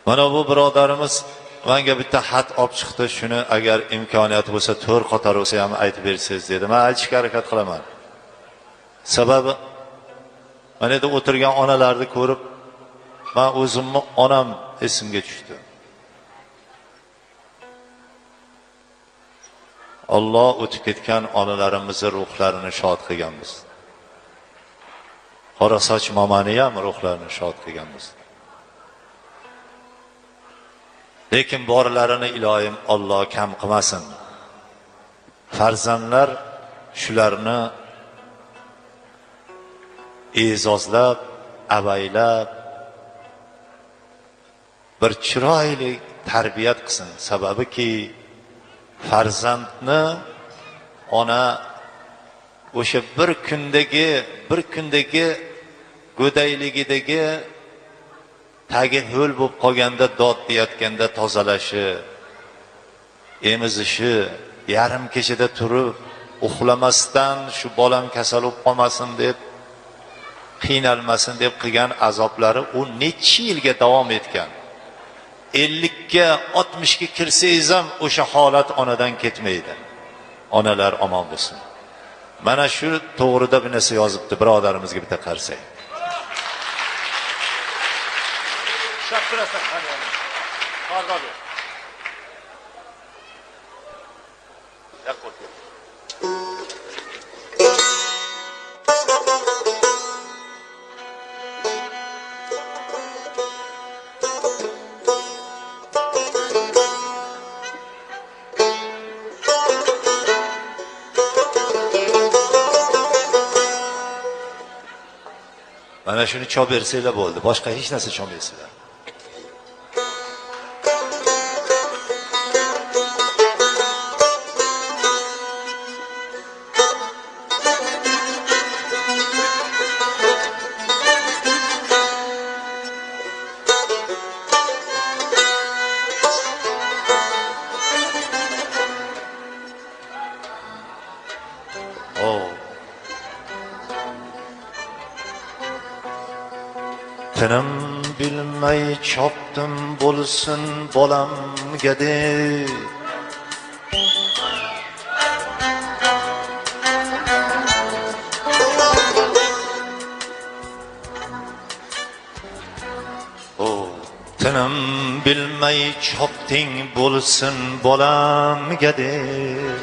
Mana bu birodarimiz menga bitta xat olib chiqdi. Shuni agar imkoniyati bo'lsa 4 qator bo'lsa ham aytib bersangiz dedi. Men aytishga harakat qilaman. Sababi mana yerda o'tirgan onalarni ko'rib men o'zimni onam esimga tushdi. Alloh o'tib ketgan onalarimizning ruhlarini shod qilganmiz. Qorasoch momani ham ruhlarini shod qilganmiz. Lekin borlarini iloyim Alloh kam qilmasin. Farzandlar shularni e'zozlab, avaylab bir chiroyli tarbiyat qilsin. Sababiki farzandni ona o'sha bir kundagi go'dayligidagi tagi ho'l bo'lib qolganda dod deyotganda tozalashi, emizishi, yarim kechada turib uxlamasdan shu bolam kasal bo'lib qolmasin deb, qiynalmasin deb qilgan azoblari u necha yilga davom etgan. 50 ga 60 ga kirsangiz ham o'sha holat onadan ketmaydi. Onalar omon bo'lsin. Mana shu to'g'rida bir narsa yozibdi, birodarimizga bitta qarasak. Shaptirasan qani. Qardoq. Yaqut. Mana shuni chop bersanglar bo'ldi. Boshqa hech narsa chopmaysizlar. Tinim bilmay chopdim bo'lsin bolamga deb. Tinim bilmay chopding bo'lsin bolamga deb.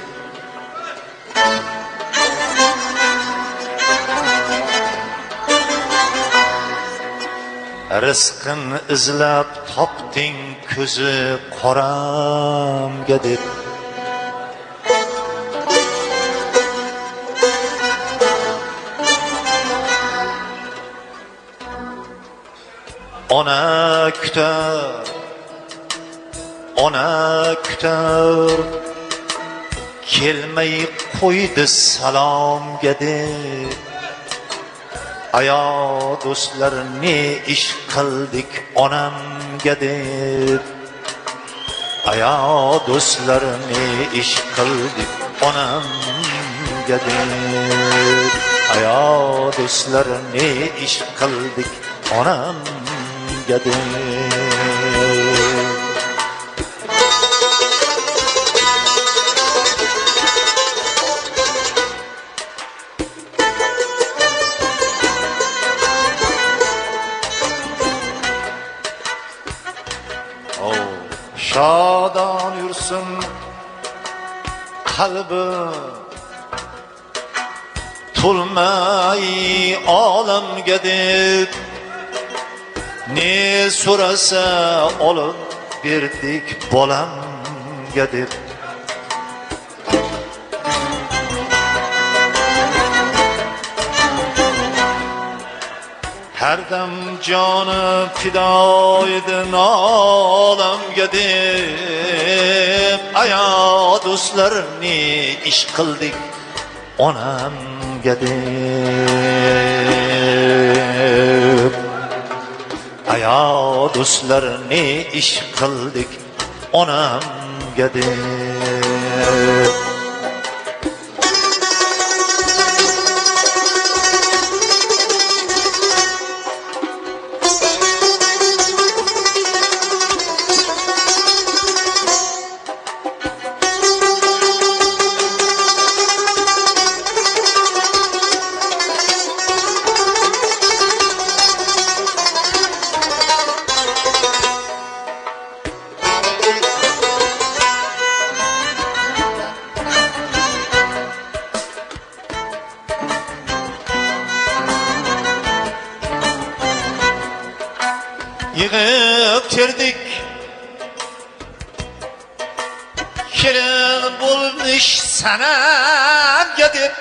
Rizqin izlab topding ko'zi qoramga deb. Ona kutar kelmay qo'ydi salomga deb. Ayo do'stlar ne ish qildik onamga deb. Ayo do'stlar ne ish qildik onamga deb. Ayo do'stlar ne ish qildik onamga deb. Şadan yursun kalbi tulmay olamga deb. Ne so'rasa olib berdik bolamga deb. Her dam canı fido edi olamga deb. Aya do'stlar ne ish qildik onamga deb. Aya do'stlar ne ish qildik onamga deb. yig'ib terdik kelin bo'lmish sanamga deb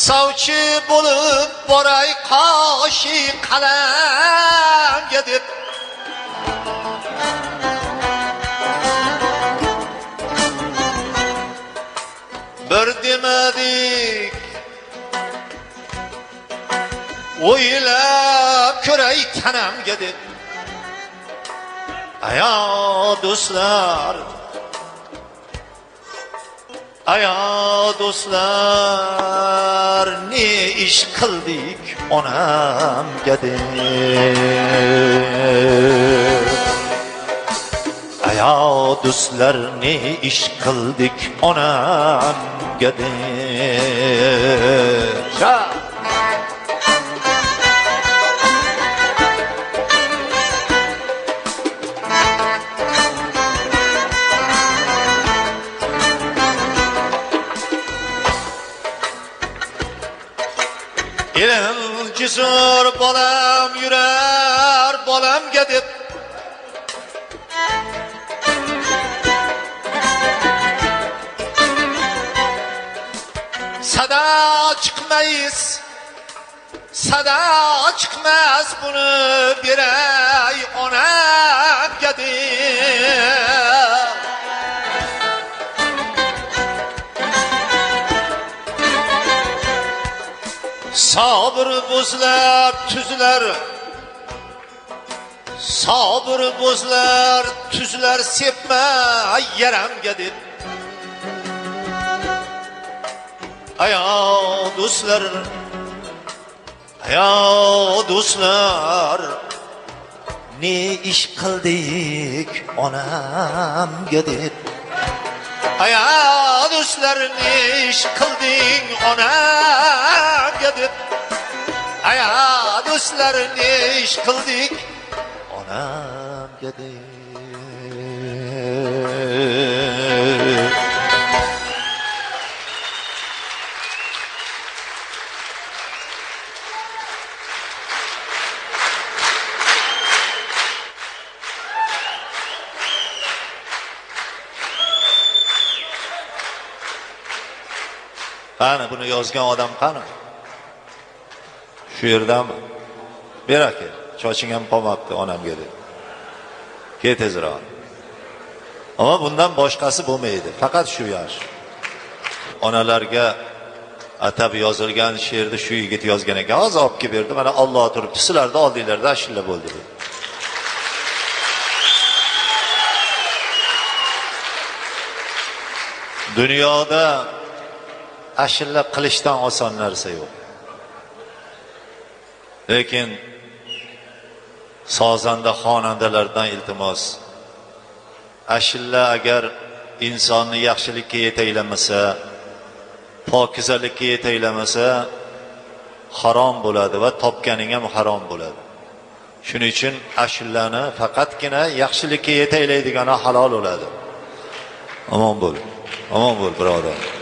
savchi bo'lib boray qoshi qalamga deb bir demadik o'ylab ko'ray tanamga deb ayo do'stlar ayo do'stlar ne ish qildik onamga deb ayo do'stlar ne ish qildik onamga deb Elinci zor bolam yurar bolamga deb sada chiqmaz buni beray onamga deb sabr bozlar tuzlar sabr bozlar tuzlar sepma yaramga deb ayo do'stlar ne ish qildik onamga deb ayo do'stlar ne ish qilding onamga deb ayo do'stlar ne ish qildik onamga deb qani buni yozgan odam qani? Shu yerdami? Ber aka, choching ham qolmabdi onamga deb. Ket tezroq. Ammo bundan boshqasi bo'lmaydi. Faqat shu yaxshi. Onalarga atab yozilgan she'rni shu yigit yozgan ekan. Hozir olib kelib berdi. Mana Alloh turibdi, sizlarda oldinglarda ashilla bo'ldi deb. Dunyoda ashilla qilishdan oson narsa yo'q. Lekin sozanda xonandalardan iltimos, ashilla agar insonni yaxshilikka yetaylamasa, pokizalikka yetaylamasa harom bo'ladi va topganing ham harom bo'ladi. Shuning uchun ashillani faqatgina yaxshilikka yetaylaydigani halol bo'ladi. Omon bo'l birodar.